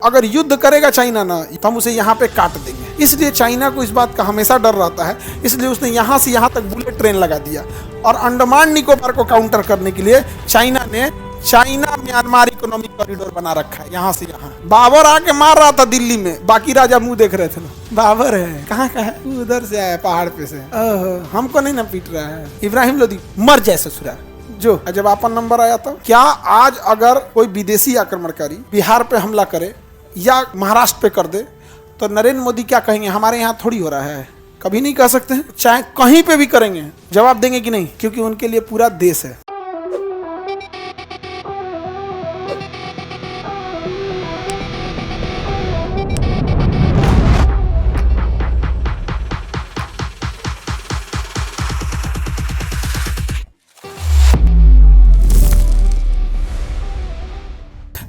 अगर युद्ध करेगा चाइना ना तो हम उसे यहाँ पे काट देंगे। इसलिए चाइना को इस बात का हमेशा डर रहता है, इसलिए उसने यहाँ से यहाँ तक बुलेट ट्रेन लगा दिया। और अंडमान निकोबार को काउंटर करने के लिए चाइना ने चाइना म्यांमार इकोनॉमिक कॉरिडोर बना रखा है। यहाँ से यहाँ बाबर आके मार रहा था दिल्ली में, बाकी राजा मुंह देख रहे थे ना। बाबर है कहाँ का है, उधर से आया पहाड़ पे से। हमको नहीं ना पीट रहा है। इब्राहिम लोदी मर जाए ससुरा जो जब आपन नंबर आया था। क्या आज अगर कोई विदेशी आक्रमणकारी बिहार पे हमला करे या महाराष्ट्र पे कर दे तो नरेंद्र मोदी क्या कहेंगे, हमारे यहाँ थोड़ी हो रहा है? कभी नहीं कह सकते हैं। चाहे कहीं पे भी करेंगे जवाब देंगे कि नहीं, क्योंकि उनके लिए पूरा देश है।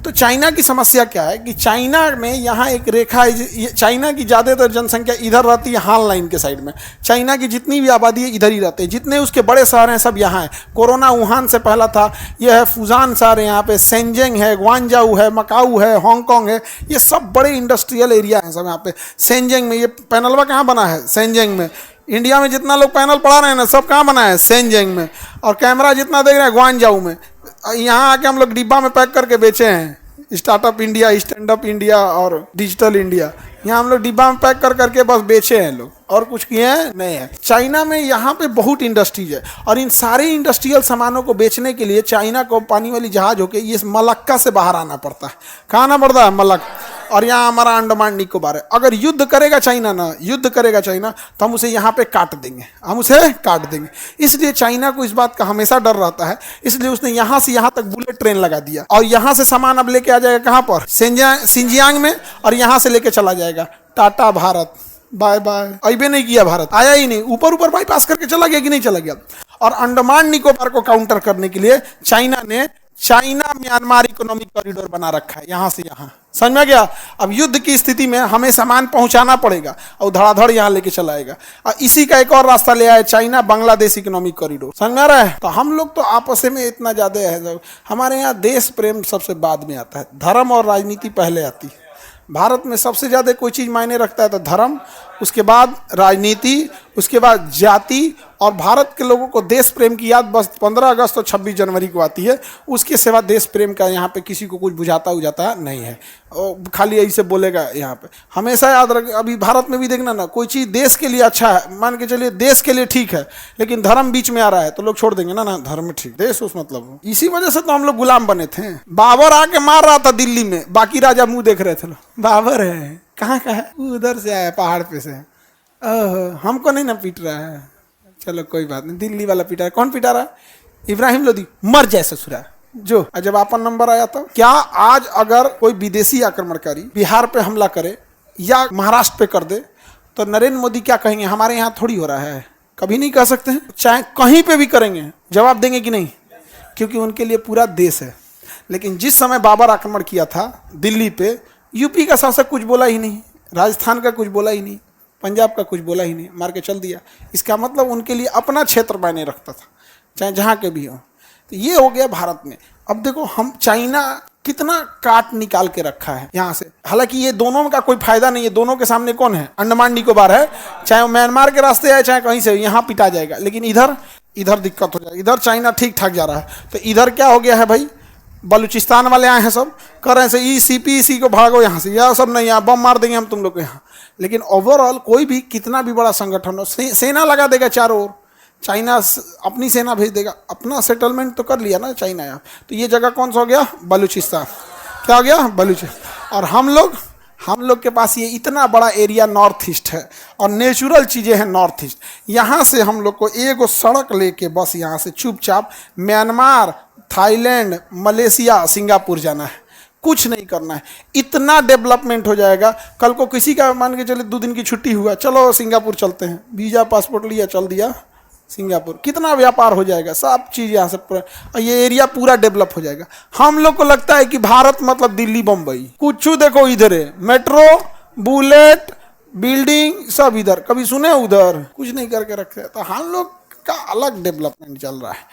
तो चाइना की समस्या क्या है कि चाइना में यहाँ एक रेखा है। चाइना की ज़्यादातर जनसंख्या इधर रहती है, हान लाइन के साइड में। चाइना की जितनी भी आबादी है इधर ही रहते हैं, जितने उसके बड़े शहर हैं सब यहाँ हैं। कोरोना वुहान से पहला था, यह है फुजान शहर है, यहाँ पे शेंजेंग है, ग्वांजाऊ है, मकाऊ है, हांगकांग है, ये सब बड़े इंडस्ट्रियल एरिया हैं सब यहाँ पे। शेंजेंग में ये पैनलवा कहाँ बना है? शेंजेंग में। इंडिया में जितना लोग पैनल पढ़ा रहे हैं ना सब कहाँ बना है? शेंजेंग में। और कैमरा जितना देख रहे हैं ग्वांजाऊ में। यहाँ आके हम लोग डिब्बा में पैक करके बेचे हैं। Startup India, stand up India और डिजिटल इंडिया, यहाँ हम लोग डिब्बा में पैक कर करके बस बेचे हैं लोग, और कुछ किए हैं नहीं है। चाइना में यहाँ पे बहुत इंडस्ट्रीज है, और इन सारे इंडस्ट्रियल सामानों को बेचने के लिए चाइना को पानी वाली जहाज होके ये मलक्का से बाहर आना पड़ता है। कहाँ आना पड़ता है? मलक्का। और यहाँ हमारा अंडमान निकोबार है। अगर युद्ध करेगा चाइना ना, युद्ध करेगा चाइना तो हम उसे यहाँ पे काट देंगे, हम उसे काट देंगे। इसलिए चाइना को इस बात का हमेशा डर रहता है, इसलिए उसने यहाँ से यहाँ तक बुलेट ट्रेन लगा दिया। और यहाँ से सामान अब लेके आ जाएगा कहाँ पर? सिंजियांग में, और यहाँ से लेके चला जाएगा। टाटा भारत बाय बाय। अबे नहीं किया, भारत आया ही नहीं, ऊपर ऊपर बाईपास करके चला गया कि नहीं चला गया। और अंडमान निकोबार को काउंटर करने के लिए चाइना ने चाइना म्यांमार इकोनॉमिक कॉरिडोर बना रखा है, यहाँ से यहाँ। समझ में गया? अब युद्ध की स्थिति में हमें सामान पहुंचाना पड़ेगा और धड़ाधड़ यहाँ लेके चलाएगा। और इसी का एक और रास्ता ले आया चाइना बांग्लादेश इकोनॉमिक कॉरिडोर। समझ में आ रहा है? तो हम लोग तो आपस में इतना ज्यादा है, हमारे यहाँ देश प्रेम सबसे बाद में आता है, धर्म और राजनीति पहले आती है। भारत में सबसे ज़्यादा कोई चीज़ मायने रखता है तो धर्म, उसके बाद राजनीति, उसके बाद जाति। और भारत के लोगों को देश प्रेम की याद बस 15 अगस्त और 26 जनवरी को आती है। उसके सिवा देश प्रेम का यहाँ पे किसी को कुछ बुझाता उजाता नहीं है, और खाली ऐसे बोलेगा यहाँ पे। हमेशा याद रख, अभी भारत में भी देखना ना, कोई चीज़ देश के लिए अच्छा है, मान के चलिए देश के लिए ठीक है, लेकिन धर्म बीच में आ रहा है तो लोग छोड़ देंगे ना। धर्म ठीक, देश उस मतलब। इसी वजह से तो हम लोग गुलाम बने थे। बाबर आके मार रहा था दिल्ली में, बाकी राजा मुंह देख रहे थे लोग। बाबर है कहाँ का है, उधर से आया पहाड़ पे से। हमको नहीं ना पीट रहा है, चलो कोई बात नहीं। दिल्ली वाला पीटा है। कौन पीटा रहा है? इब्राहिम लोदी मर जाए ससुरा जो जब आपन नंबर आया था। क्या आज अगर कोई विदेशी आक्रमणकारी बिहार पे हमला करे या महाराष्ट्र पे कर दे तो नरेंद्र मोदी क्या कहेंगे, हमारे यहाँ थोड़ी हो रहा है? कभी नहीं कह सकते हैं। चाहे कहीं पे भी करेंगे जवाब देंगे कि नहीं, क्योंकि उनके लिए पूरा देश है। लेकिन जिस समय बाबर आक्रमण किया था दिल्ली पे, यूपी का शासक कुछ बोला ही नहीं, राजस्थान का कुछ बोला ही नहीं, पंजाब का कुछ बोला ही नहीं, मार के चल दिया। इसका मतलब उनके लिए अपना क्षेत्र मायने रखता था, चाहे जहाँ के भी हो। तो ये हो गया भारत में। अब देखो हम चाइना कितना काट निकाल के रखा है यहाँ से। हालांकि ये दोनों का कोई फायदा नहीं है, दोनों के सामने कौन है? अंडमान निकोबार है। चाहे वो म्यांमार के रास्ते आए चाहे कहीं से, यहाँ पिटा जाएगा। लेकिन इधर दिक्कत हो जाएगी। इधर चाइना ठीक ठाक जा रहा है, तो इधर क्या हो गया है भाई? बलूचिस्तान वाले आए हैं, सब कर रहे हैं CPEC को भागो यहाँ से, यह सब नहीं, यहाँ बम मार देंगे हम तुम लोग को यहाँ। लेकिन ओवरऑल कोई भी कितना भी बड़ा संगठन हो, सेना लगा देगा चारों ओर। चाइना अपनी सेना भेज देगा, अपना सेटलमेंट तो कर लिया ना चाइना यहाँ। तो ये जगह कौन सा हो गया? बलूचिस्तान। क्या हो गया? बलूचिस्तान। और हम लोग के पास ये इतना बड़ा एरिया नॉर्थ ईस्ट है, और नेचुरल चीज़ें हैं नॉर्थ ईस्ट। यहाँ से हम लोग को एक सड़क लेके बस यहाँ से चुपचाप म्यांमार, थाईलैंड, मलेशिया, सिंगापुर जाना है, कुछ नहीं करना है। इतना डेवलपमेंट हो जाएगा। कल को किसी का मान के चले 2 दिन की छुट्टी हुआ, चलो सिंगापुर चलते हैं, वीज़ा पासपोर्ट लिया, चल दिया सिंगापुर। कितना व्यापार हो जाएगा, सब चीज़ यहाँ से, ये एरिया पूरा डेवलप हो जाएगा। हम लोग को लगता है कि भारत मतलब दिल्ली बम्बई, कुछ देखो इधर है, मेट्रो, बुलेट, बिल्डिंग सब इधर, कभी सुने उधर कुछ नहीं करके रखे। तो हम लोग का अलग डेवलपमेंट चल रहा है।